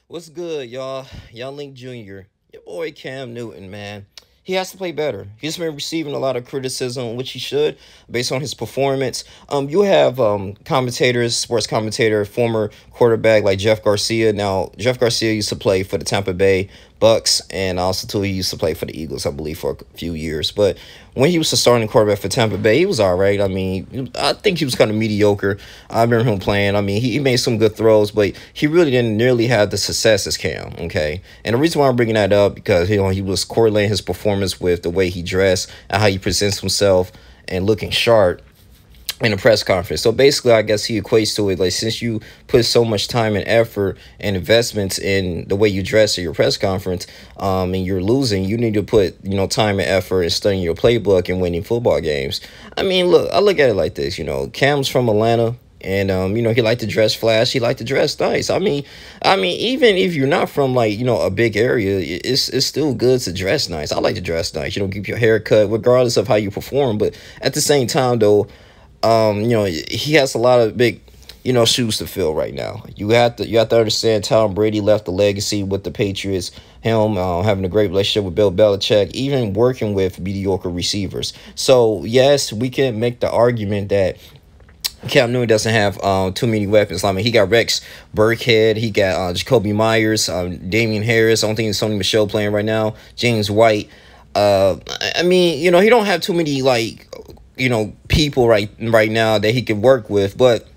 What's good, y'all? Young Link Jr. Your boy Cam Newton, man. He has to play better. He's been receiving a lot of criticism, which he should, based on his performance. You have commentators, sports commentator, former quarterback like Jeff Garcia. Now, Jeff Garcia used to play for the Tampa Bay Bucks, and also too he used to play for the Eagles, I believe, for a few years. But when he was the starting quarterback for Tampa Bay, he was all right. I mean, I think he was kind of mediocre. I remember him playing. I mean, he made some good throws, but he really didn't nearly have the success as Cam. Okay, and the reason why I'm bringing that up because he was correlating his performance with the way he dressed and how he presents himself and looking sharp in a press conference. So basically, I guess he equates to it like, since you put so much time and effort and investments in the way you dress at your press conference, and you're losing, you need to put time and effort in studying your playbook and winning football games. I mean, look, I look at it like this. Cam's from Atlanta. And he liked to dress flash. He liked to dress nice. I mean, even if you're not from a big area, it's still good to dress nice. I like to dress nice. Keep your hair cut, regardless of how you perform. But at the same time, though, he has a lot of big, shoes to fill right now. You have to understand Tom Brady left a legacy with the Patriots. Him having a great relationship with Bill Belichick, even working with mediocre receivers. So yes, we can make the argument that Cam Newton doesn't have too many weapons. I mean, he got Rex Burkhead, he got Jacoby Myers, Damian Harris. I don't think it's Sony Michel playing right now. James White. I mean, he don't have too many people right now that he can work with, but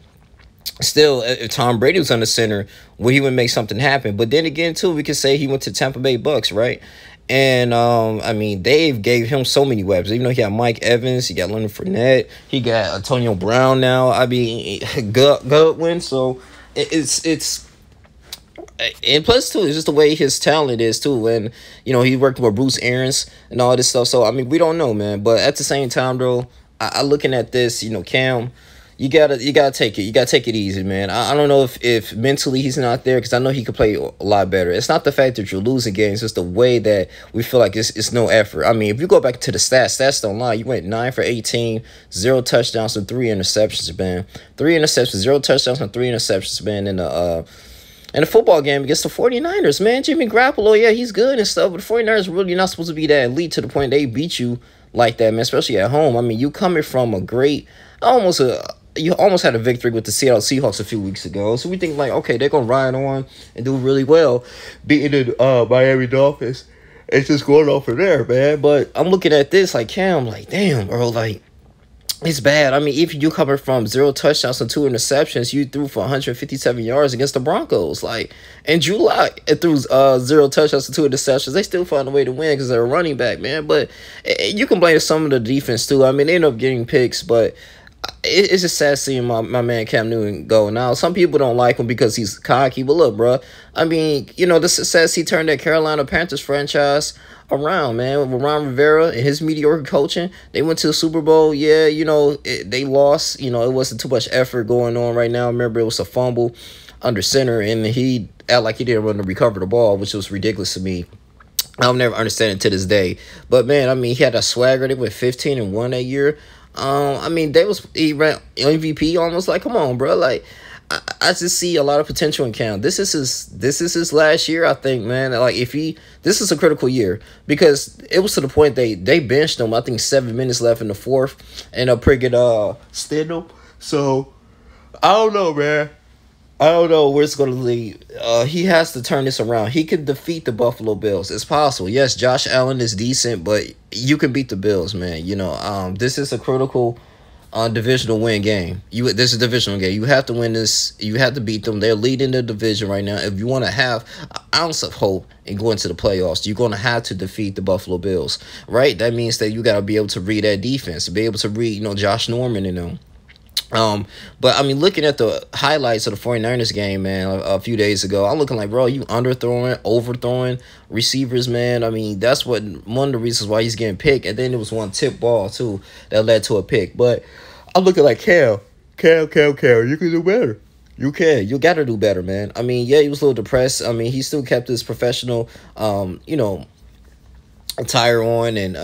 still, if Tom Brady was on the center, he would make something happen. But then again, too, we could say he went to Tampa Bay Bucks, right? And I mean, Dave gave him so many weapons. Even though he got Mike Evans, he got Leonard Fournette, he got Antonio Brown now. I mean, Goodwin. So it's and plus too, it's just the way his talent is too. And he worked with Bruce Arians and all this stuff. So I mean, we don't know, man. But at the same time, though, I looking at this, Cam. You gotta take it. You gotta take it easy, man. I don't know if mentally he's not there, because I know he could play a lot better. It's not the fact that you're losing games; it's the way that we feel like it's no effort. I mean, if you go back to the stats don't lie. You went 9 for 18, 0 touchdowns and 3 interceptions, man. 3 interceptions, 0 touchdowns and 3 interceptions, man. In the football game against the 49ers, man. Jimmy Garoppolo, yeah, he's good and stuff, but the 49ers are really not supposed to be that elite to the point they beat you like that, man. Especially at home. I mean, you coming from you almost had a victory with the Seattle Seahawks a few weeks ago. So we think okay, they're going to ride on and do really well, beating the Miami Dolphins. It's just going off from there, man. But I'm looking at this Cam, damn, bro, it's bad. I mean, if you coming from 0 touchdowns and 2 interceptions, you threw for 157 yards against the Broncos. In July, it threw 0 touchdowns and 2 interceptions. They still found a way to win because they're a running back, man. But you can blame some of the defense, too. I mean, they end up getting picks, but it's just sad seeing my man Cam Newton go. Now, some people don't like him because he's cocky, but look, bro, I mean, the success he turned that Carolina Panthers franchise around, man, with Ron Rivera and his mediocre coaching. They went to the Super Bowl. Yeah, they lost. It wasn't too much effort going on right now. Remember, it was a fumble under center, and he acted like he didn't run to recover the ball, which was ridiculous to me. I'll never understand it to this day. But man, I mean, he had a swagger. They went 15-1 that year. I mean, he ran MVP almost. Come on, bro. I just see a lot of potential in Cam. This is his last year, I think, man. This is a critical year, because it was to the point they benched him. I think 7 minutes left in the fourth, and friggin' Stidham. So I don't know, man. I don't know where it's going to lead. He has to turn this around. He can defeat the Buffalo Bills. It's possible. Yes, Josh Allen is decent, but you can beat the Bills, man. This is a critical divisional win game. This is a divisional game. You have to win this. You have to beat them. They're leading the division right now. If you want to have an ounce of hope and go into the playoffs, you're going to have to defeat the Buffalo Bills, right? That means that you got to be able to read that defense, be able to read, Josh Norman and them. But I mean, looking at the highlights of the 49ers game, man, a few days ago, I'm looking bro, you underthrowing, overthrowing receivers, man. I mean, that's one of the reasons why he's getting picked. And then there was one tip ball, too, that led to a pick. But I'm looking Cam, you can do better. You can. You got to do better, man. I mean, yeah, he was a little depressed. I mean, he still kept his professional, attire on, and,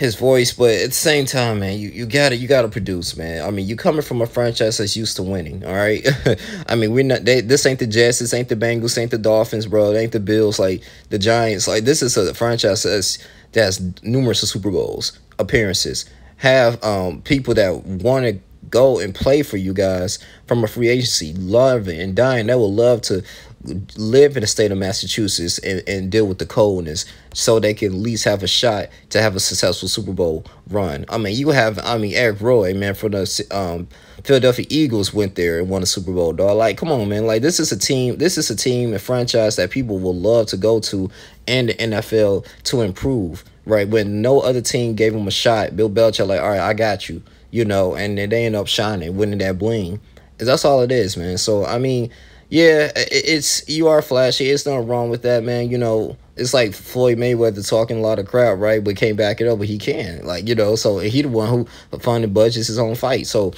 his voice, but at the same time, man, you gotta produce, man. I mean, you coming from a franchise that's used to winning, all right? I mean, we're not this ain't the Jets, this ain't the Bengals, this ain't the Dolphins, bro. It ain't the Bills, like the Giants. Like this is a franchise that's numerous Super Bowls appearances, have people that want to go and play for you guys from a free agency, loving and dying. They would love to live in the state of Massachusetts and deal with the coldness so they can at least have a shot to have a successful Super Bowl run. I mean, you have, I mean, Eric Roy, man, for the Philadelphia Eagles went there and won a Super Bowl, dog. Like, come on, man. Like, this is a team, a franchise that people will love to go to and the NFL to improve, right? When no other team gave them a shot, Bill Belichick, like, all right, I got you, you know, and then they end up shining, winning that bling. And that's all it is, man. So, I mean, yeah, it's you are flashy. It's nothing wrong with that, man. You know, it's like Floyd Mayweather talking a lot of crap, right? But can't back it up, but he can. Like, you know, so he the one who funded budgets his own fight. So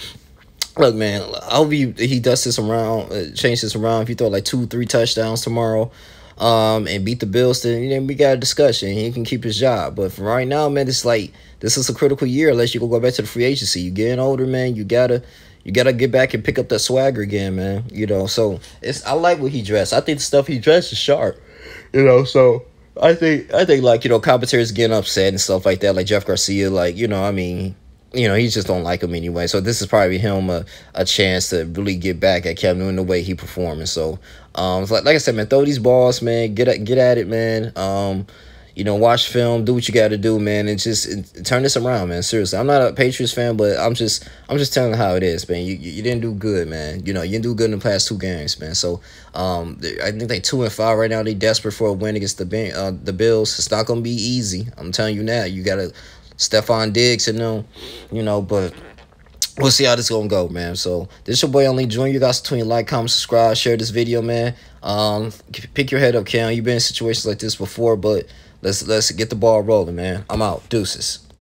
look, man, I hope he does this around, change this around. If he throw like 2-3 touchdowns tomorrow, and beat the Bills, then we got a discussion. He can keep his job. But for right now, man, it's like this is a critical year. Unless you go back to the free agency, you getting older, man. You gotta get back and pick up that swagger again, man. You know, so I like what he dressed. I think the stuff he dressed is sharp. You know, so I think like, you know, commentators getting upset and stuff like that, like Jeff Garcia, like, you know, I mean, you know, he just don't like him anyway. So this is probably him a chance to really get back at Cam Newton the way he performing. So like I said, man, throw these balls, man. Get at it, man. You know, watch film, do what you got to do, man, and just turn this around, man. Seriously, I'm not a Patriots fan, but I'm just telling how it is, man. You didn't do good, man. You know, you didn't do good in the past 2 games, man. So I think they 2-5 right now. They desperate for a win against the Bills. It's not gonna be easy. I'm telling you now. You got to Stephon Diggs and them, you know, but we'll see how this gonna go, man. So this your boy Only Junior. You guys between like, comment, subscribe, share this video, man. Pick your head up, Cam. You've been in situations like this before, but let's get the ball rolling, man. I'm out. Deuces.